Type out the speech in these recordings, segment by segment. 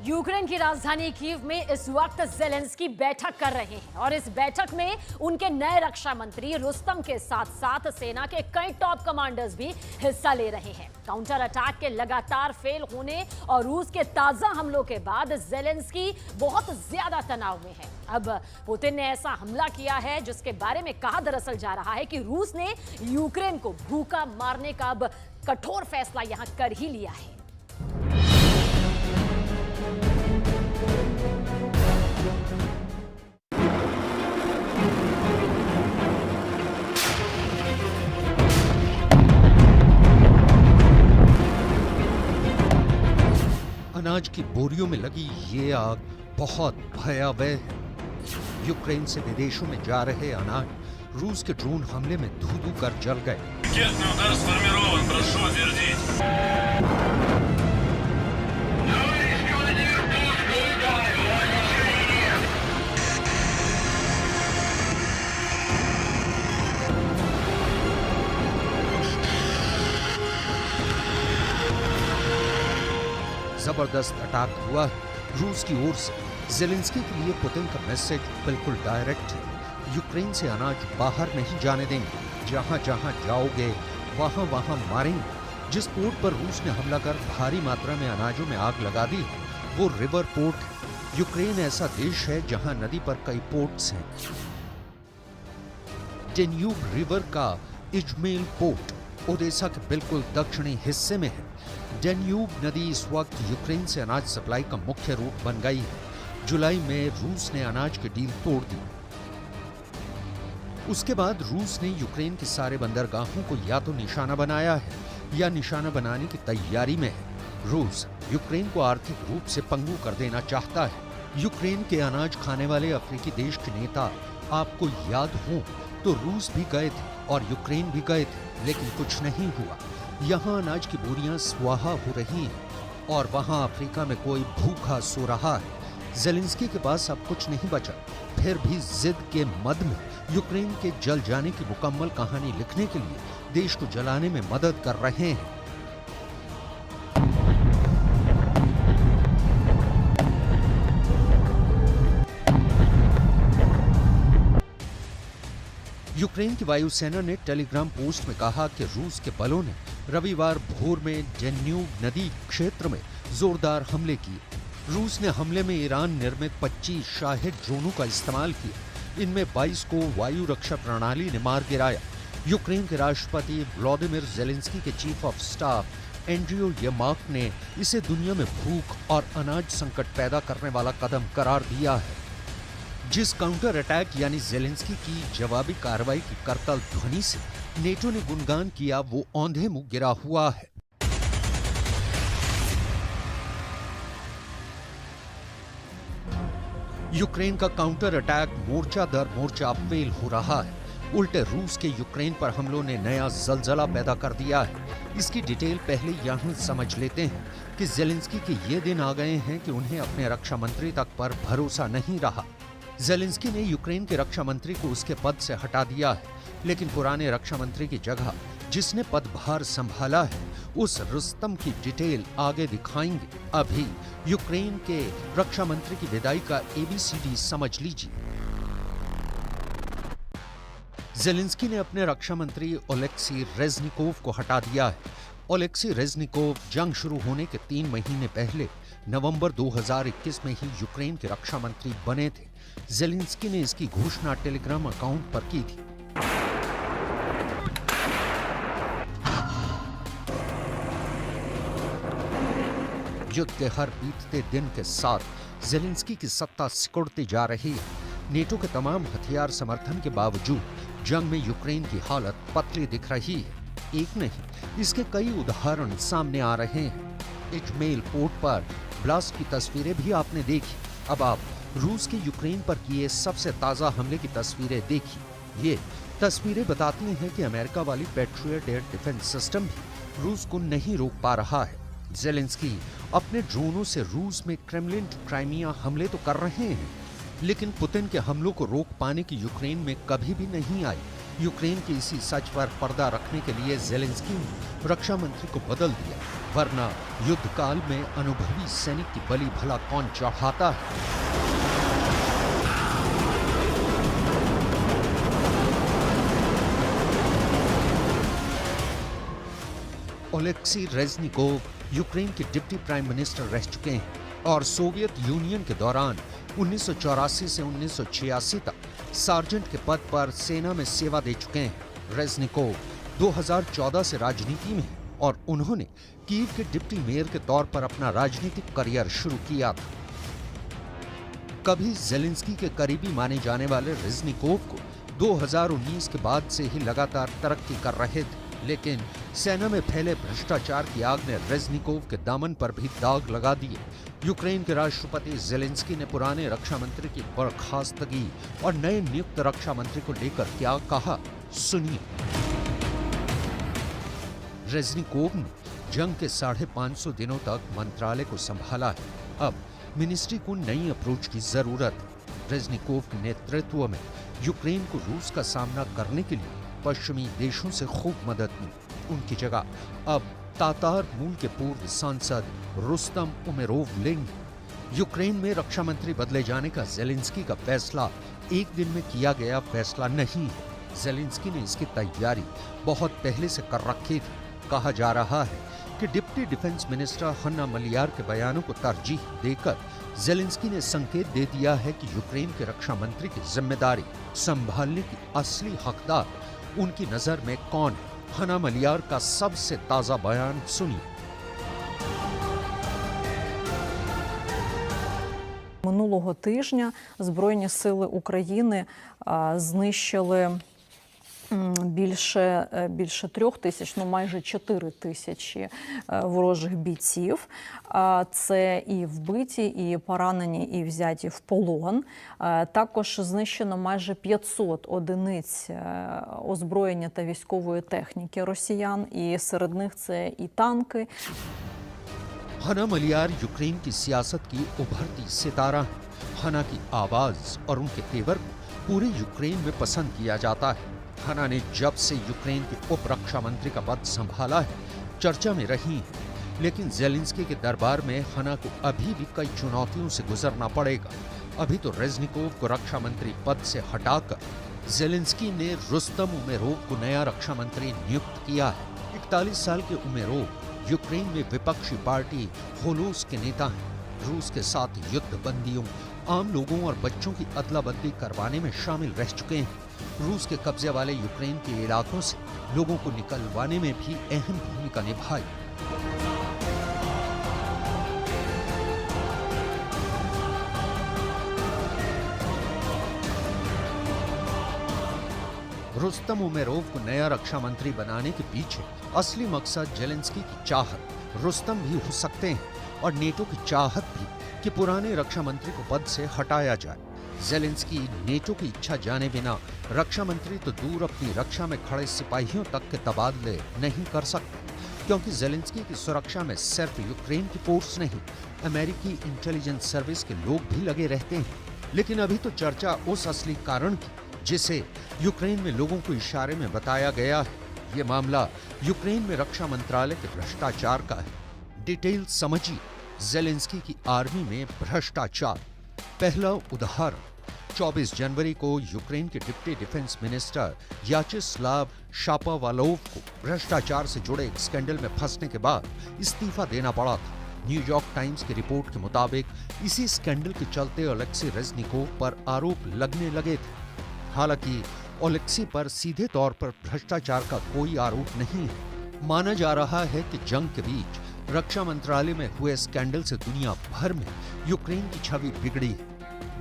Ukraine की राजधानी Kyiv में इस वक्त ज़ेलेंस्की बैठक कर रहे हैं और इस बैठक में उनके नए रक्षा मंत्री रुस्तम के साथ साथ सेना के कई टॉप कमांडर्स भी हिस्सा ले रहे हैं। काउंटर अटैक के लगातार फेल होने और रूस के ताजा हमलों के बाद ज़ेलेंस्की बहुत ज्यादा तनाव में है। अब पुतिन ने ऐसा हमला किया है जिसके बारे में कहा दरअसल जा रहा है कि रूस ने यूक्रेन को भूखा मारने का अब कठोर फैसला यहां कर ही लिया है। अनाज की बोरियों में लगी ये आग बहुत भयावह है। यूक्रेन से विदेशों में जा रहे अनाज रूस के ड्रोन हमले में धू-धू कर जल गए। जबरदस्त अटैक हुआ है रूस की ओर से। ज़ेलेंस्की के लिए पुतिन का मैसेज बिल्कुल डायरेक्ट है। यूक्रेन से अनाज बाहर नहीं जाने देंगे, जहां जहां जाओगे वहां वहां मारेंगे। जिस पोर्ट पर रूस ने हमला कर भारी मात्रा में अनाजों में आग लगा दी वो रिवर पोर्ट है। यूक्रेन ऐसा देश है जहां नदी पर कई पोर्ट्स हैं। डेन्यूब रिवर का इजमेल पोर्ट ओडेसा के बिल्कुल दक्षिणी हिस्से में है। डेन्यूब नदी इस वक्त यूक्रेन से अनाज सप्लाई का मुख्य रूट बन गई है। जुलाई में रूस ने अनाज की डील तोड़ दी। उसके बाद रूस ने यूक्रेन के सारे बंदरगाहों को या तो निशाना बनाया है या निशाना बनाने की तैयारी में है। रूस यूक्रेन को आर्थिक रूप से पंगु कर देना चाहता है। यूक्रेन के अनाज खाने वाले अफ्रीकी देश के नेता आपको याद हो तो रूस भी गए थे और यूक्रेन भी गए थे, लेकिन कुछ नहीं हुआ। यहाँ अनाज की बोरियां स्वाहा हो रही हैं और वहाँ अफ्रीका में कोई भूखा सो रहा है। ज़ेलेंस्की के पास अब कुछ नहीं बचा, फिर भी जिद के मद में यूक्रेन के जल जाने की मुकम्मल कहानी लिखने के लिए देश को जलाने में मदद कर रहे हैं। यूक्रेन की वायुसेना ने टेलीग्राम पोस्ट में कहा कि रूस के बलों ने रविवार भोर में डेन्यूब नदी क्षेत्र में जोरदार हमले किए। रूस ने हमले में ईरान निर्मित 25 शाहिद ड्रोनों का इस्तेमाल किया। इनमें 22 को वायु रक्षा प्रणाली ने मार गिराया। यूक्रेन के राष्ट्रपति व्लादिमीर ज़ेलेंस्की के चीफ ऑफ स्टाफ एंड्रियो यर्माक ने इसे दुनिया में भूख और अनाज संकट पैदा करने वाला कदम करार दिया है। जिस काउंटर अटैक यानी ज़ेलेंस्की की जवाबी कार्रवाई की करतल ध्वनि से नेटो ने गुणगान किया वो औंधे मुंह गिरा हुआ है। यूक्रेन का काउंटर अटैक मोर्चा दर मोर्चा फेल हो रहा है। उल्टे रूस के यूक्रेन पर हमलों ने नया जलजला पैदा कर दिया है। इसकी डिटेल पहले यहाँ समझ लेते हैं कि ज़ेलेंस्की के ये दिन आ गए हैं कि उन्हें अपने रक्षा मंत्री तक पर भरोसा नहीं रहा। ज़ेलेंस्की ने यूक्रेन के रक्षा मंत्री को उसके पद से हटा दिया है, लेकिन पुराने रक्षा मंत्री की जगह जिसने पदभार संभाला है उस रुस्तम की डिटेल आगे दिखाएंगे। अभी यूक्रेन के रक्षा मंत्री की विदाई का ABCD समझ लीजिए। ज़ेलेंस्की ने अपने रक्षा मंत्री ओलेक्सी रेज़निकोव को हटा दिया है। ओलेक्सी रेज़निकोव जंग शुरू होने के 3 महीने पहले नवंबर 2021 में ही यूक्रेन के रक्षा मंत्री बने थे। ज़ेलेंस्की ने इसकी घोषणा टेलीग्राम अकाउंट पर की थी। युद्ध के हर बीतते दिन के साथ ज़ेलेंस्की की सत्ता सिकुड़ती जा रही है। नेटो के तमाम हथियार समर्थन के बावजूद जंग में यूक्रेन की हालत पतली दिख रही है। एक नहीं, इसके कई उदाहरण सामने आ रहे हैं। इजमेल पोर्ट पर ब्लास्ट की तस्वीरें भी आपने देखी। अब आप रूस के यूक्रेन पर किए सबसे ताजा हमले की तस्वीरें देखिए। ये तस्वीरें बताती हैं कि अमेरिका वाली पैट्रियट एयर डिफेंस सिस्टम भी रूस को नहीं रोक पा रहा है। ज़ेलेंस्की अपने ड्रोनों से रूस में क्रेमलिन टू क्राइमिया हमले तो कर रहे हैं, लेकिन पुतिन के हमलों को रोक पाने की यूक्रेन में कभी भी नहीं आई। यूक्रेन के इसी सच पर पर्दा रखने के लिए ज़ेलेंस्की ने रक्षा मंत्री को बदल दिया। वरना युद्ध काल में अनुभवी सैनिक की बलि भला कौन चढ़ाता है। ओलेक्सी रेज़निकोव यूक्रेन के डिप्टी प्राइम मिनिस्टर रह चुके हैं और सोवियत यूनियन के दौरान 1984 से 1986 तक सार्जेंट के पद पर सेना में सेवा दे चुके हैं। रेज़निकोव 2014 से राजनीति में हैं और उन्होंने कीव के डिप्टी मेयर के तौर पर अपना राजनीतिक करियर शुरू किया था। कभी ज़ेलेंस्की के करीबी माने जाने वाले रेज़निकोव को 2019 के बाद से ही लगातार तरक्की कर रहे थे, लेकिन सेना में फैले भ्रष्टाचार की आग ने रेज़निकोव के दामन पर भी दाग लगा दिए। यूक्रेन के राष्ट्रपति ज़ेलेंस्की ने पुराने रक्षा मंत्री की बर्खास्तगी और नए नियुक्त रक्षा मंत्री को लेकर क्या कहा, सुनिए। रेज़निकोव ने जंग के 550 दिनों तक मंत्रालय को संभाला है। अब मिनिस्ट्री को नई अप्रोच की जरूरत है। रेज़निकोव के नेतृत्व में यूक्रेन को रूस का सामना करने के लिए पश्चिमी देशों से खूब मदद मिली। उनकी जगह अब तातार मूल के पूर्व सांसद रुस्तम उमेरोव लेंगे। यूक्रेन में रक्षा मंत्री बदले जाने का ज़ेलेंस्की का फैसला एक दिन में किया गया फैसला नहीं है। ज़ेलेंस्की ने इसकी तैयारी बहुत पहले से कर रखी थी। कहा जा रहा है कि डिप्टी डिफेंस मिनिस्टर हन्ना मलियार के बयानों को तरजीह देकर ज़ेलेंस्की ने संकेत दे दिया है कि यूक्रेन के रक्षा मंत्री की जिम्मेदारी संभालने की असली हकदार उनकी नजर में कौन है। हन्ना मलियार का सबसे ताजा बयान सुनिए। Минулого тижня Збройні сили України знищили більше 3 тисяч, майже 4 тисячі ворожих бійців. Це і вбиті, і поранені, і взяті в полон. Також знищено майже 500 одиниць озброєння та військової техніки росіян, і серед них це і танки. हन्ना मलियार यूक्रेन की सियासत की उभरती सितारा है। हन्ना की आवाज और उनके तेवर को पूरे यूक्रेन में पसंद किया जाता है। हन्ना ने जब से यूक्रेन के उप रक्षा मंत्री का पद संभाला है, चर्चा में रही है। लेकिन ज़ेलेंस्की के दरबार में हन्ना को अभी भी कई चुनौतियों से गुजरना पड़ेगा। अभी तो रेज़निकोव को रक्षा मंत्री पद से हटाकर ज़ेलेंस्की ने रुस्तम उमेरोव को नया रक्षा मंत्री नियुक्त किया है। 41 साल के उमेरोव यूक्रेन में विपक्षी पार्टी होलोस के नेता हैं। रूस के साथ युद्ध बंदियों, आम लोगों और बच्चों की अदला बदली करवाने में शामिल रह चुके हैं। रूस के कब्जे वाले यूक्रेन के इलाकों से लोगों को निकलवाने में भी अहम भूमिका निभाई। रुस्तम उमेरोव को नया रक्षा मंत्री बनाने के पीछे असली मकसद ज़ेलेंस्की की चाहत। रुस्तम भी हो सकते हैं और नेटो की चाहत भी कि पुराने रक्षा मंत्री को पद से हटाया जाए। ज़ेलेंस्की नेटो की इच्छा जाने बिना रक्षा मंत्री तो दूर अपनी रक्षा में खड़े सिपाहियों तक के तबादले नहीं कर सकते, क्योंकि ज़ेलेंस्की की सुरक्षा में सिर्फ यूक्रेन की फोर्स नहीं, अमेरिकी इंटेलिजेंस सर्विस के लोग भी लगे रहते हैं। लेकिन अभी तो चर्चा उस असली कारण की जिसे यूक्रेन में लोगों को इशारे में बताया गया है। ये मामला यूक्रेन में रक्षा मंत्रालय के भ्रष्टाचार का है। डिटेल समझिए। ज़ेलेंस्की की आर्मी में भ्रष्टाचार। पहला उदाहरण, 24 जनवरी को यूक्रेन के डिप्टी डिफेंस मिनिस्टर याचेस्लाव शापोवालोव को भ्रष्टाचार से जुड़े एक स्कैंडल में फंसने के बाद इस्तीफा देना पड़ा था। न्यूयॉर्क टाइम्स की रिपोर्ट के मुताबिक इसी स्कैंडल के चलते ओलेक्सी रेज़निकोव पर आरोप लगने लगे थे। हालांकि ओलेक्सी पर सीधे तौर पर भ्रष्टाचार का कोई आरोप नहीं है। माना जा रहा है कि जंग के बीच रक्षा मंत्रालय में हुए स्कैंडल से दुनिया भर में यूक्रेन की छवि बिगड़ी है।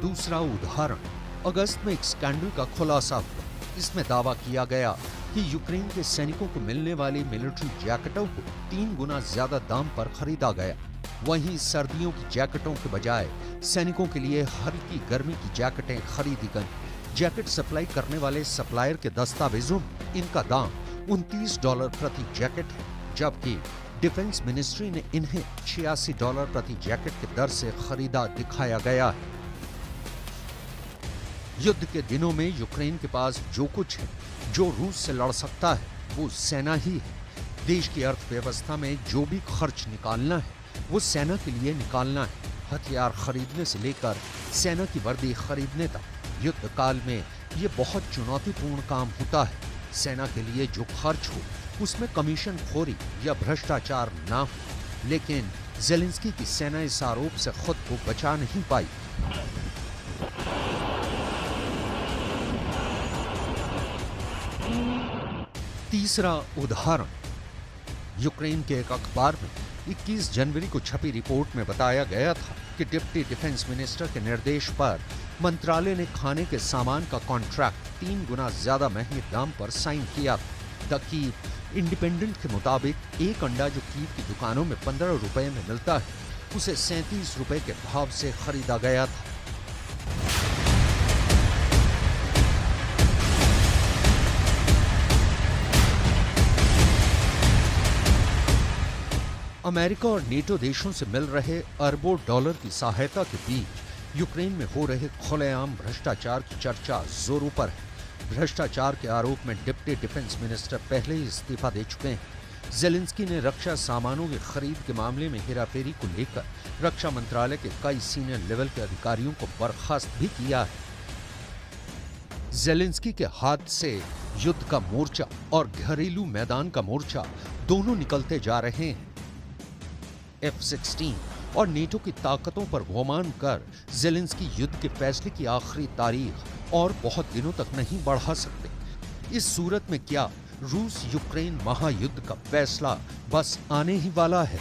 दूसरा उदाहरण, अगस्त में एक स्कैंडल का खुलासा हुआ। इसमें दावा किया गया कि यूक्रेन के सैनिकों को मिलने वाली मिलिट्री जैकेटों को 3 गुना ज्यादा दाम पर खरीदा गया। वहीं सर्दियों की जैकेटों के बजाय सैनिकों के लिए हल्की गर्मी की जैकेटें खरीदी गईं। जैकेट सप्लाई करने वाले सप्लायर के दस्तावेजों में इनका दाम $29 प्रति जैकेट है, जबकि डिफेंस मिनिस्ट्री ने इन्हें $86 प्रति जैकेट की दर से खरीदा दिखाया गया है। युद्ध के दिनों में यूक्रेन के पास जो कुछ है, जो रूस से लड़ सकता है, वो सेना ही है। देश की अर्थव्यवस्था में जो भी खर्च निकालना है वो सेना के लिए निकालना है। हथियार खरीदने से लेकर सेना की वर्दी खरीदने तक युद्ध काल में ये बहुत चुनौतीपूर्ण काम होता है। सेना के लिए जो खर्च हो उसमें कमीशन खोरी या भ्रष्टाचार ना हो, लेकिन ज़ेलेंस्की की सेना इस आरोप से खुद को बचा नहीं पाई। तीसरा उदाहरण, यूक्रेन के एक अखबार में 21 जनवरी को छपी रिपोर्ट में बताया गया था कि डिप्टी डिफेंस मिनिस्टर के निर्देश पर मंत्रालय ने खाने के सामान का कॉन्ट्रैक्ट 3 गुना ज्यादा महंगे दाम पर साइन किया। द कीव इंडिपेंडेंट के मुताबिक एक अंडा जो कीव की दुकानों में 15 रुपए में मिलता है उसे 37 रुपए के भाव से खरीदा गया था। अमेरिका और नेटो देशों से मिल रहे अरबों डॉलर की सहायता के बीच यूक्रेन में हो रहे खुलेआम भ्रष्टाचार की चर्चा जोरों पर है। भ्रष्टाचार के आरोप में डिप्टी डिफेंस मिनिस्टर पहले ही इस्तीफा दे चुके हैं। ज़ेलेंस्की ने रक्षा सामानों की खरीद के मामले में हेराफेरी को लेकर रक्षा मंत्रालय के कई सीनियर लेवल के अधिकारियों को बर्खास्त भी किया है। ज़ेलेंस्की के हाथ से युद्ध का मोर्चा और घरेलू मैदान का मोर्चा दोनों निकलते जा रहे हैं। F-16 और नेटो की ताकतों पर गुमान कर ज़ेलेंस्की युद्ध के फैसले की आखिरी तारीख और बहुत दिनों तक नहीं बढ़ा सकते। इस सूरत में क्या रूस यूक्रेन महायुद्ध का फैसला बस आने ही वाला है?